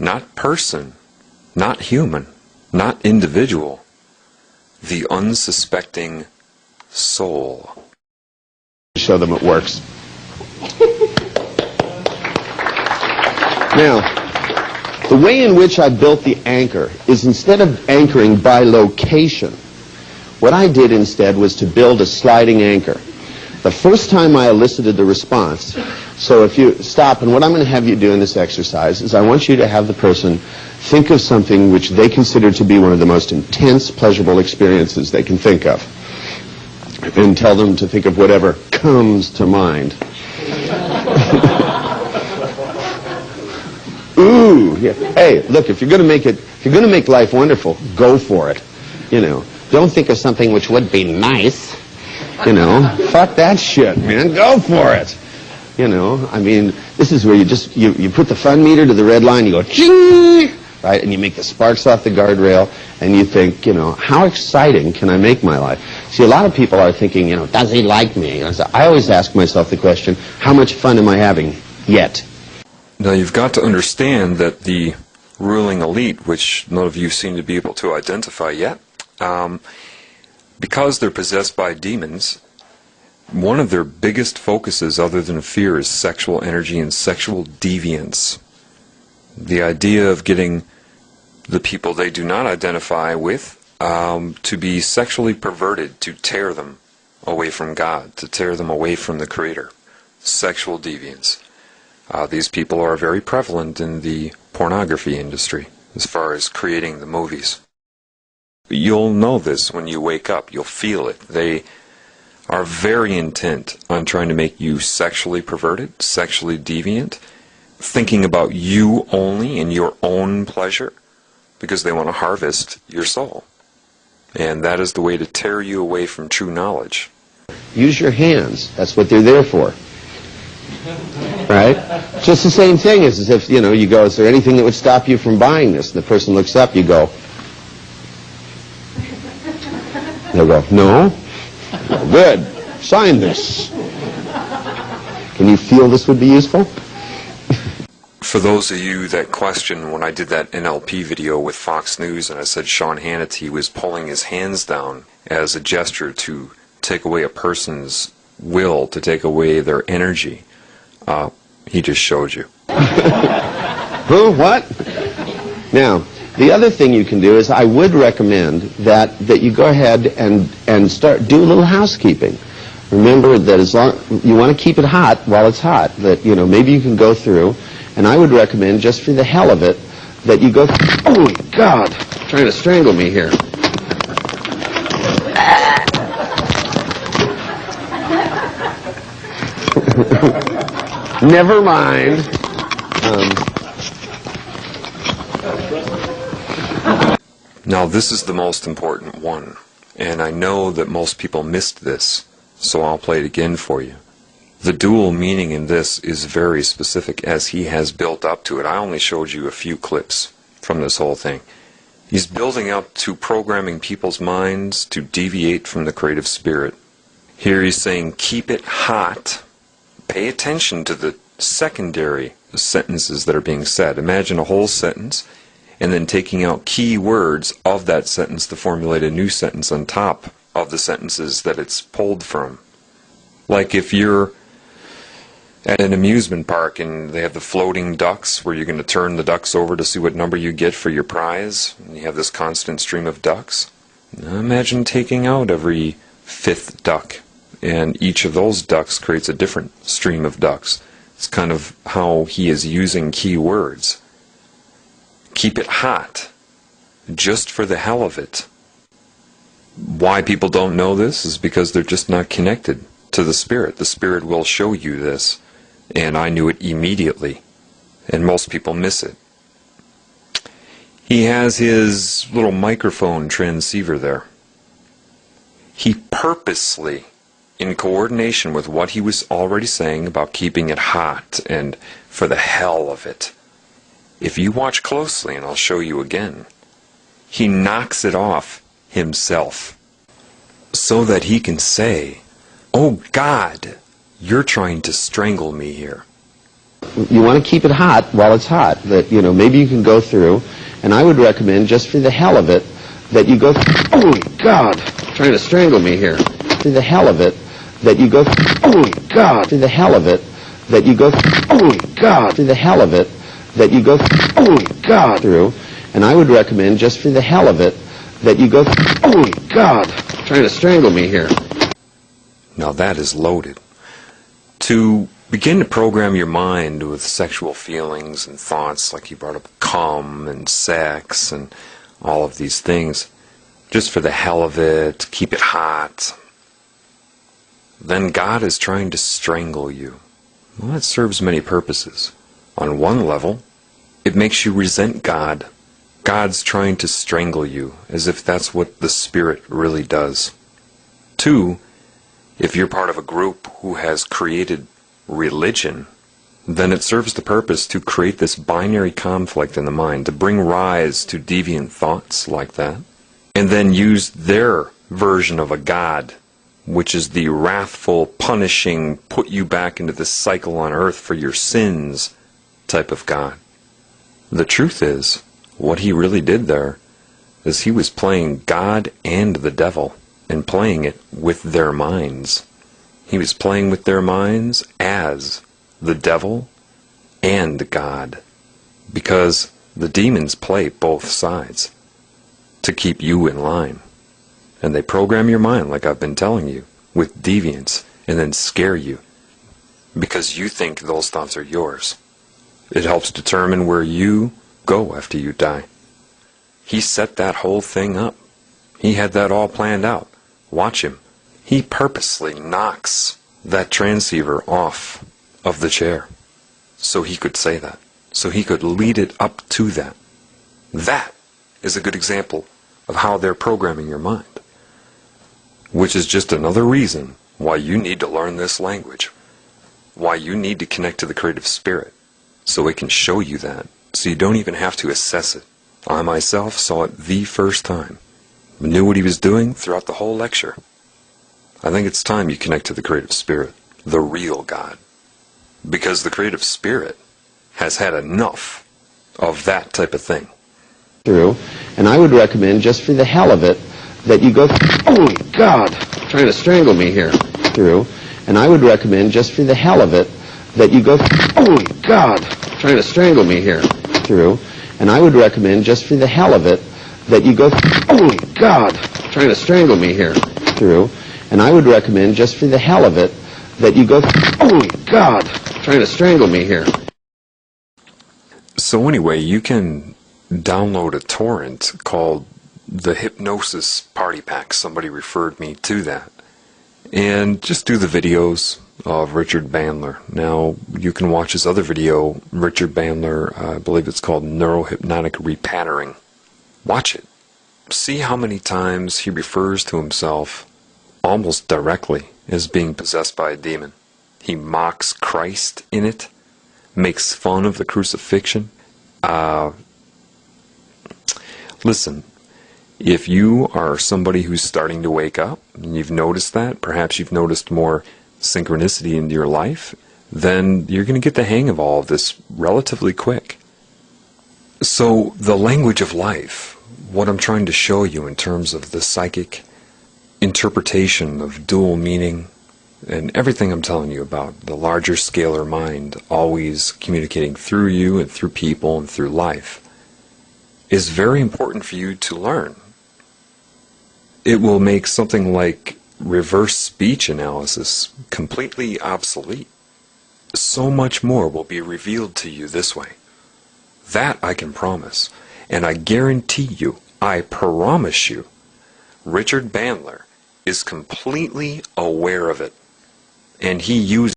not person, not human, not individual, the unsuspecting soul. Show them it works. Now, the way in which I built the anchor is instead of anchoring by location, what I did instead was to build a sliding anchor. The first time I elicited the response, so if you stop, and what I'm going to have you do in this exercise is I want you to have the person think of something which they consider to be one of the most intense, pleasurable experiences they can think of. And tell them to think of whatever comes to mind. Ooh, yeah. Hey, look, if you're going to make life wonderful, go for it. You know, don't think of something which would be nice. You know, fuck that shit, man. Go for it. You know, I mean, this is where you put the fun meter to the red line, you go, ching, right, and you make the sparks off the guardrail, and you think, you know, how exciting can I make my life? See, a lot of people are thinking, you know, does he like me? And so I always ask myself the question, how much fun am I having yet? Now, you've got to understand that the ruling elite, which none of you seem to be able to identify yet, because they're possessed by demons, one of their biggest focuses other than fear is sexual energy and sexual deviance. The idea of getting the people they do not identify with to be sexually perverted, to tear them away from God, to tear them away from the Creator. Sexual deviance. These people are very prevalent in the pornography industry as far as creating the movies. You'll know this when you wake up. You'll feel it. They are very intent on trying to make you sexually perverted, sexually deviant, thinking about you only and your own pleasure, because they want to harvest your soul. And that is the way to tear you away from true knowledge. Use your hands. That's what they're there for. Right? Just the same thing as if, you know, you go, is there anything that would stop you from buying this? And the person looks up, you go. They'll go, no? Good. Sign this. Can you feel this would be useful? For those of you that question, when I did that NLP video with Fox News and I said Sean Hannity was pulling his hands down as a gesture to take away a person's will, to take away their energy, he just showed you. Who? What? Now, the other thing you can do is I would recommend that you go ahead and do a little housekeeping. Remember that as long you want to keep it hot while it's hot. That, you know, maybe you can go through, and I would recommend, just for the hell of it, that you go. Oh my God! Trying to strangle me here. Never mind. Now this is the most important one, and I know that most people missed this, so I'll play it again for you. The dual meaning in this is very specific as he has built up to it. I only showed you a few clips from this whole thing. He's building up to programming people's minds to deviate from the creative spirit. Here he's saying, keep it hot. Pay attention to the secondary sentences that are being said. Imagine a whole sentence and then taking out key words of that sentence to formulate a new sentence on top of the sentences that it's pulled from. Like if you're at an amusement park and they have the floating ducks where you're going to turn the ducks over to see what number you get for your prize, and you have this constant stream of ducks. Now imagine taking out every fifth duck, and each of those ducks creates a different stream of ducks. It's kind of how he is using key words. Keep it hot, just for the hell of it. Why people don't know this is because they're just not connected to the Spirit. The Spirit will show you this, and I knew it immediately, and most people miss it. He has his little microphone transceiver there. He purposely, in coordination with what he was already saying about keeping it hot and for the hell of it, if you watch closely, and I'll show you again, he knocks it off himself so that he can say, oh God, you're trying to strangle me here. you want to keep it hot while it's hot. That, you know, maybe you can go through, and I would recommend, just for the hell of it, that you go through, oh God, trying to strangle me here. For the hell of it, that you go through, oh God, for the hell of it, that you go through, oh God, for the hell of it, that you go through, oh God, through, and I would recommend, just for the hell of it, that you go through, oh God, trying to strangle me here. Now that is loaded. To begin to program your mind with sexual feelings and thoughts, like you brought up cum and sex and all of these things, just for the hell of it, keep it hot, then God is trying to strangle you. Well, that serves many purposes. On one level, it makes you resent God. God's trying to strangle you, as if that's what the Spirit really does. Two, if you're part of a group who has created religion, then it serves the purpose to create this binary conflict in the mind, to bring rise to deviant thoughts like that, and then use their version of a God, which is the wrathful, punishing, put you back into this cycle on earth for your sins type of God. The truth is, what he really did there is he was playing God and the devil, and playing it with their minds. He was playing with their minds as the devil and God, because the demons play both sides to keep you in line. And they program your mind, like I've been telling you, with deviance, and then scare you because you think those thoughts are yours. It helps determine where you go after you die. He set that whole thing up. He had that all planned out. Watch him. He purposely knocks that transceiver off of the chair so he could say that, so he could lead it up to that. That is a good example of how they're programming your mind, which is just another reason why you need to learn this language, why you need to connect to the creative spirit so it can show you that, so you don't even have to assess it. I myself saw it the first time, knew what he was doing throughout the whole lecture. I think it's time you connect to the creative spirit, the real God, because the creative spirit has had enough of that type of thing. Through, and I would recommend, just for the hell of it, that you go through, oh God, trying to strangle me here, through, and I would recommend, just for the hell of it, that you go through, oh God, trying to strangle me here, through, and I would recommend, just for the hell of it, that you go through, oh God, trying to strangle me here, through, and I would recommend, just for the hell of it, that you go through, oh God, trying to strangle me here. So anyway, you can download a torrent called the Hypnosis Party Pack. Somebody referred me to that. And just do the videos of Richard Bandler. Now, you can watch his other video, Richard Bandler, I believe it's called Neurohypnotic Repattering. Watch it. See how many times he refers to himself almost directly as being possessed by a demon. He mocks Christ in it, makes fun of the crucifixion. Listen, if you are somebody who's starting to wake up, and you've noticed that, perhaps you've noticed more synchronicity in your life, then you're going to get the hang of all of this relatively quick. So the language of life, what I'm trying to show you in terms of the psychic interpretation of dual meaning, and everything I'm telling you about, the larger scalar mind always communicating through you and through people and through life, is very important for you to learn. It will make something like reverse speech analysis completely obsolete. So much more will be revealed to you this way. That I can promise. And I guarantee you, I promise you, Richard Bandler is completely aware of it. And he uses